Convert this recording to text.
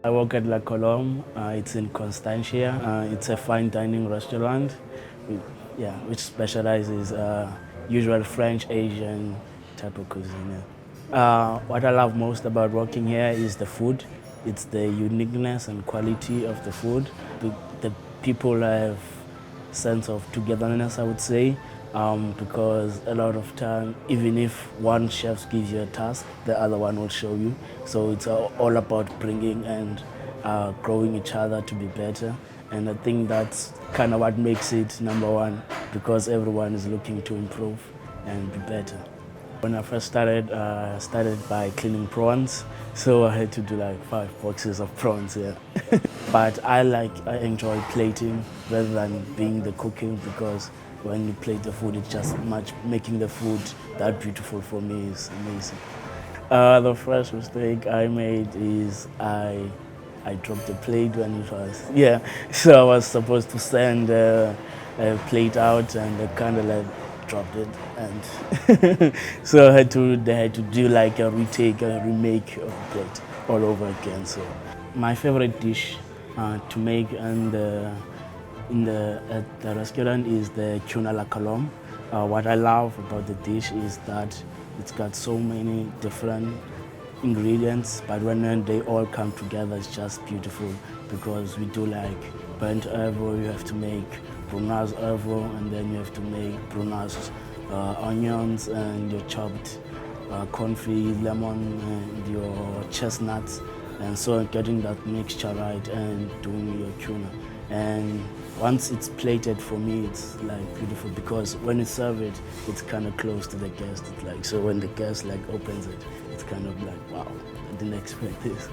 I work at La Colombe. It's in Constantia. It's a fine dining restaurant, with, which specializes usual French, Asian type of cuisine. What I love most about working here is the food. It's the uniqueness and quality of the food. The people have sense of togetherness, I would say, because a lot of time, even if one chef gives you a task, the other one will show you. So it's all about bringing and growing each other to be better. And I think that's kind of what makes it number one, because everyone is looking to improve and be better. When I first started, I started by cleaning prawns, so I had to do like 5 boxes of prawns, yeah. But I enjoy plating rather than being the cooking, because when you plate the food, it's just making the food that beautiful for me is amazing. The first mistake I made is I dropped the plate when it was, so I was supposed to send a plate out, and I kind of dropped it, and so they had to do like a remake of the plate all over again. So my favorite dish to make at the restaurant is the tuna la Colombe. What I love about the dish is that it's got so many different ingredients, but when they all come together, it's just beautiful, because we do like burnt herbal, you have to make brunas herbal, and then you have to make brunas onions and your chopped confit, lemon, and your chestnuts, and so getting that mixture right and doing your tuna. And once it's plated, for me it's like beautiful, because when you serve it, it's kind of close to the guest. It's like, so when the guest like opens it, it's kind of like, wow, I didn't expect this.